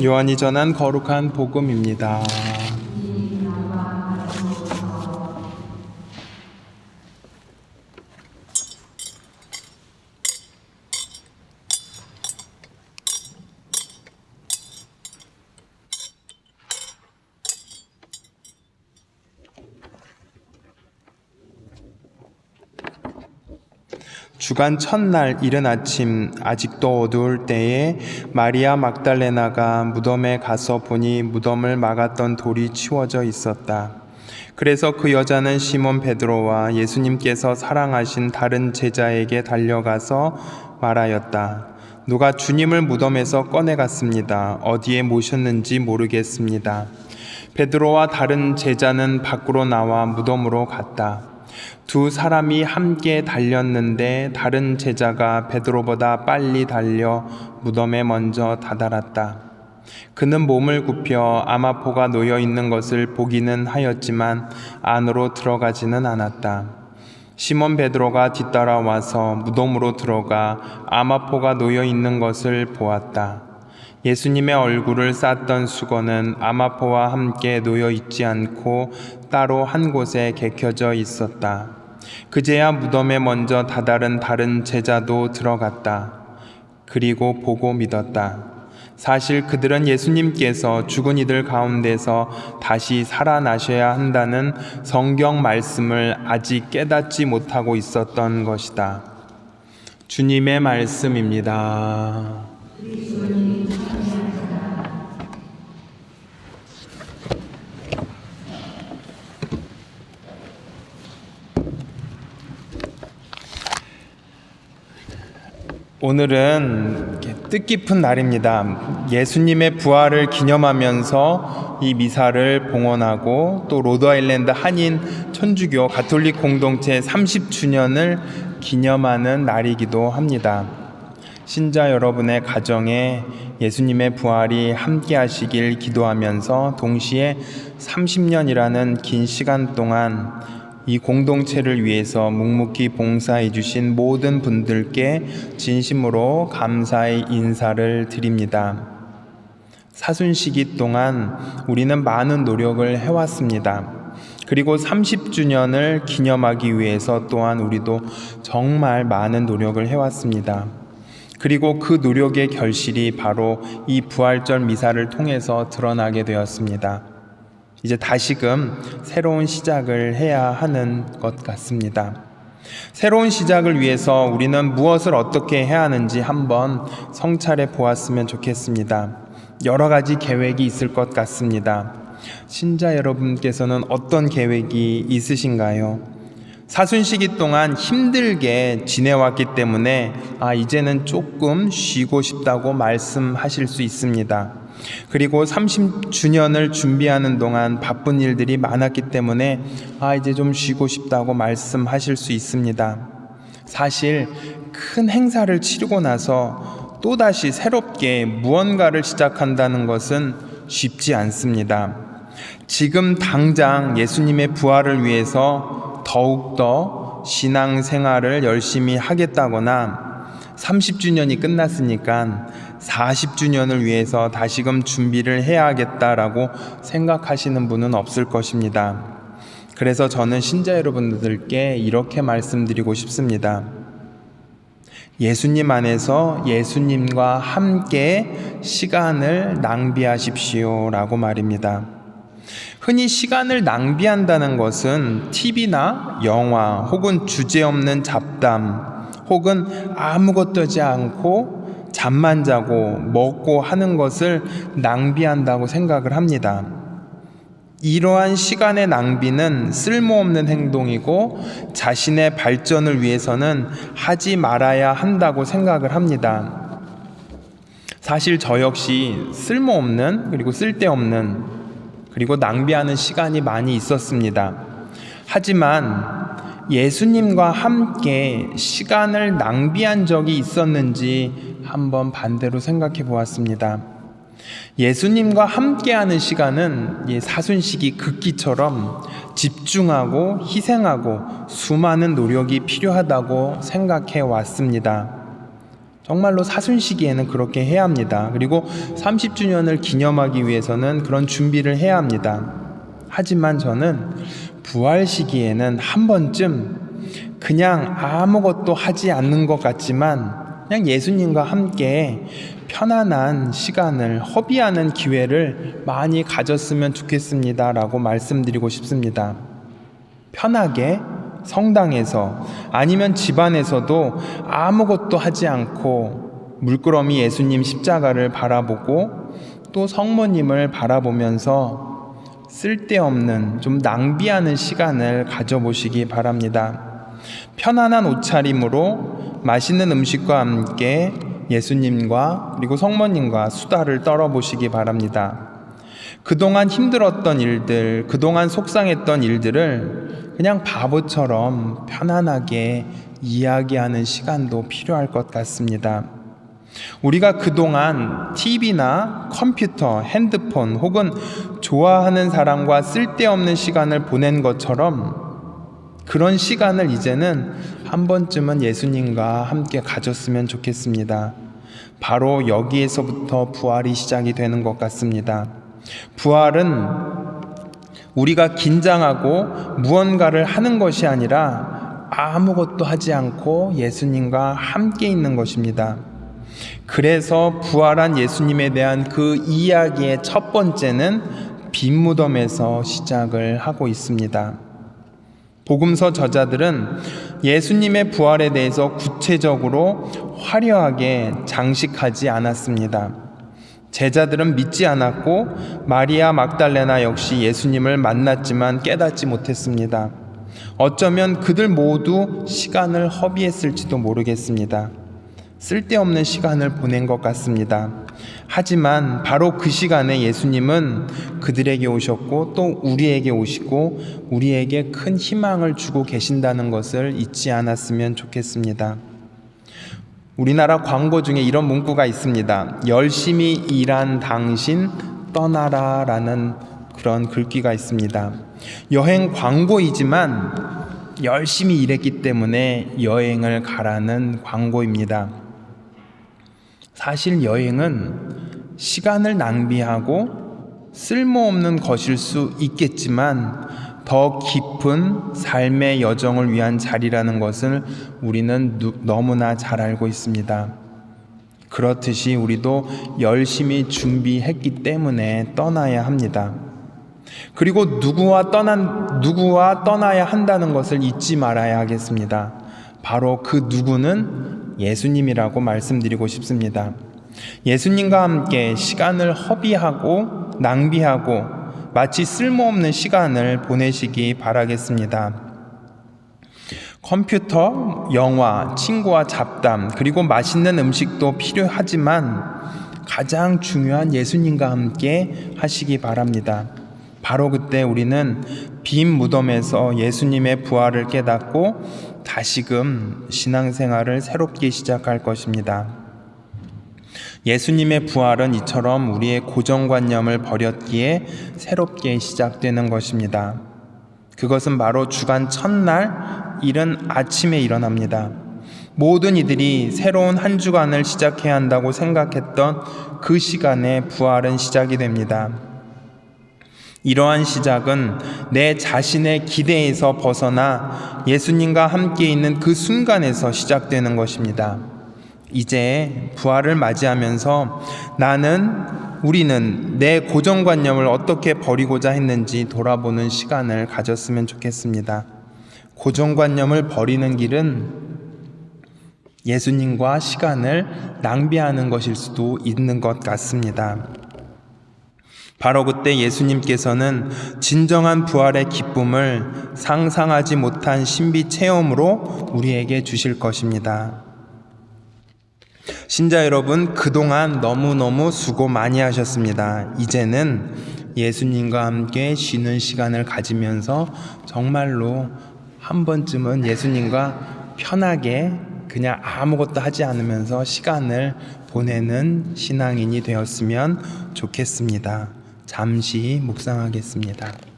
요한이 전한 거룩한 복음입니다. 주간 첫날 이른 아침 아직도 어두울 때에 마리아 막달레나가 무덤에 가서 보니 무덤을 막았던 돌이 치워져 있었다. 그래서 그 여자는 시몬 베드로와 예수님께서 사랑하신 다른 제자에게 달려가서 말하였다. 누가 주님을 무덤에서 꺼내갔습니다. 어디에 모셨는지 모르겠습니다. 베드로와 다른 제자는 밖으로 나와 무덤으로 갔다. 두 사람이 함께 달렸는데 다른 제자가 베드로보다 빨리 달려 무덤에 먼저 다다랐다. 그는 몸을 굽혀 아마포가 놓여 있는 것을 보기는 하였지만 안으로 들어가지는 않았다. 시몬 베드로가 뒤따라와서 무덤으로 들어가 아마포가 놓여 있는 것을 보았다. 예수님의 얼굴을 쌌던 수건은 아마포와 함께 놓여 있지 않고 따로 한 곳에 개켜져 있었다. 그제야 무덤에 먼저 다다른 다른 제자도 들어갔다. 그리고 보고 믿었다. 사실 그들은 예수님께서 죽은 이들 가운데서 다시 살아나셔야 한다는 성경 말씀을 아직 깨닫지 못하고 있었던 것이다. 주님의 말씀입니다. 오늘은 뜻깊은 날입니다. 예수님의 부활을 기념하면서 이 미사를 봉헌하고 또 로드아일랜드 한인 천주교 가톨릭 공동체 30주년을 기념하는 날이기도 합니다. 신자 여러분의 가정에 예수님의 부활이 함께 하시길 기도하면서 동시에 30년이라는 긴 시간 동안 이 공동체를 위해서 묵묵히 봉사해 주신 모든 분들께 진심으로 감사의 인사를 드립니다. 사순시기 동안 우리는 많은 노력을 해왔습니다. 그리고 30주년을 기념하기 위해서 또한 우리도 정말 많은 노력을 해왔습니다. 그리고 그 노력의 결실이 바로 이 부활절 미사를 통해서 드러나게 되었습니다. 이제 다시금 새로운 시작을 해야 하는 것 같습니다. 새로운 시작을 위해서 우리는 무엇을 어떻게 해야 하는지 한번 성찰해 보았으면 좋겠습니다. 여러 가지 계획이 있을 것 같습니다. 신자 여러분께서는 어떤 계획이 있으신가요? 사순시기 동안 힘들게 지내왔기 때문에 이제는 조금 쉬고 싶다고 말씀하실 수 있습니다. 그리고 30주년을 준비하는 동안 바쁜 일들이 많았기 때문에 이제 좀 쉬고 싶다고 말씀하실 수 있습니다. 사실 큰 행사를 치르고 나서 또다시 새롭게 무언가를 시작한다는 것은 쉽지 않습니다. 지금 당장 예수님의 부활을 위해서 더욱더 신앙생활을 열심히 하겠다거나 30주년이 끝났으니까 40주년을 위해서 다시금 준비를 해야겠다라고 생각하시는 분은 없을 것입니다. 그래서 저는 신자 여러분들께 이렇게 말씀드리고 싶습니다. 예수님 안에서 예수님과 함께 시간을 낭비하십시오 라고 말입니다. 흔히 시간을 낭비한다는 것은 TV나 영화 혹은 주제없는 잡담 혹은 아무것도 하지 않고 잠만 자고 먹고 하는 것을 낭비한다고 생각을 합니다. 이러한 시간의 낭비는 쓸모없는 행동이고 자신의 발전을 위해서는 하지 말아야 한다고 생각을 합니다. 사실 저 역시 쓸모없는 그리고 쓸데없는 그리고 낭비하는 시간이 많이 있었습니다. 하지만 예수님과 함께 시간을 낭비한 적이 있었는지 한번 반대로 생각해 보았습니다. 예수님과 함께하는 시간은 사순시기 극기처럼 집중하고 희생하고 수많은 노력이 필요하다고 생각해 왔습니다. 정말로 사순시기에는 그렇게 해야 합니다. 그리고 30주년을 기념하기 위해서는 그런 준비를 해야 합니다. 하지만 저는 부활 시기에는 한 번쯤 그냥 아무것도 하지 않는 것 같지만 그냥 예수님과 함께 편안한 시간을 허비하는 기회를 많이 가졌으면 좋겠습니다 라고 말씀드리고 싶습니다. 편하게 성당에서 아니면 집안에서도 아무것도 하지 않고 물끄러미 예수님 십자가를 바라보고 또 성모님을 바라보면서 쓸데없는 좀 낭비하는 시간을 가져보시기 바랍니다. 편안한 옷차림으로 맛있는 음식과 함께 예수님과 그리고 성모님과 수다를 떨어보시기 바랍니다. 그동안 힘들었던 일들, 그동안 속상했던 일들을 그냥 바보처럼 편안하게 이야기하는 시간도 필요할 것 같습니다. 우리가 그동안 TV나 컴퓨터, 핸드폰 혹은 좋아하는 사람과 쓸데없는 시간을 보낸 것처럼 그런 시간을 이제는 한 번쯤은 예수님과 함께 가졌으면 좋겠습니다. 바로 여기에서부터 부활이 시작이 되는 것 같습니다. 부활은 우리가 긴장하고 무언가를 하는 것이 아니라 아무것도 하지 않고 예수님과 함께 있는 것입니다. 그래서 부활한 예수님에 대한 그 이야기의 첫 번째는 빈 무덤에서 시작을 하고 있습니다. 복음서 저자들은 예수님의 부활에 대해서 구체적으로 화려하게 장식하지 않았습니다. 제자들은 믿지 않았고 마리아 막달레나 역시 예수님을 만났지만 깨닫지 못했습니다. 어쩌면 그들 모두 시간을 허비했을지도 모르겠습니다. 쓸데없는 시간을 보낸 것 같습니다. 하지만 바로 그 시간에 예수님은 그들에게 오셨고 또 우리에게 오시고 우리에게 큰 희망을 주고 계신다는 것을 잊지 않았으면 좋겠습니다. 우리나라 광고 중에 이런 문구가 있습니다. 열심히 일한 당신 떠나라 라는 그런 글귀가 있습니다. 여행 광고이지만 열심히 일했기 때문에 여행을 가라는 광고입니다. 사실 여행은 시간을 낭비하고 쓸모없는 것일 수 있겠지만 더 깊은 삶의 여정을 위한 자리라는 것을 우리는 너무나 잘 알고 있습니다. 그렇듯이 우리도 열심히 준비했기 때문에 떠나야 합니다. 그리고 누구와 떠나야 한다는 것을 잊지 말아야 하겠습니다. 바로 그 누구는 예수님이라고 말씀드리고 싶습니다. 예수님과 함께 시간을 허비하고 낭비하고 마치 쓸모없는 시간을 보내시기 바라겠습니다. 컴퓨터, 영화, 친구와 잡담, 그리고 맛있는 음식도 필요하지만 가장 중요한 예수님과 함께 하시기 바랍니다. 바로 그때 우리는 빈 무덤에서 예수님의 부활을 깨닫고 다시금 신앙생활을 새롭게 시작할 것입니다. 예수님의 부활은 이처럼 우리의 고정관념을 버렸기에 새롭게 시작되는 것입니다. 그것은 바로 주간 첫날 이른 아침에 일어납니다. 모든 이들이 새로운 한 주간을 시작해야 한다고 생각했던 그 시간에 부활은 시작이 됩니다. 이러한 시작은 내 자신의 기대에서 벗어나 예수님과 함께 있는 그 순간에서 시작되는 것입니다. 이제 부활을 맞이하면서 우리는 내 고정관념을 어떻게 버리고자 했는지 돌아보는 시간을 가졌으면 좋겠습니다. 고정관념을 버리는 길은 예수님과 시간을 낭비하는 것일 수도 있는 것 같습니다. 바로 그때 예수님께서는 진정한 부활의 기쁨을 상상하지 못한 신비 체험으로 우리에게 주실 것입니다. 신자 여러분, 그동안 너무너무 수고 많이 하셨습니다. 이제는 예수님과 함께 쉬는 시간을 가지면서 정말로 한 번쯤은 예수님과 편하게 그냥 아무것도 하지 않으면서 시간을 보내는 신앙인이 되었으면 좋겠습니다. 잠시 묵상하겠습니다.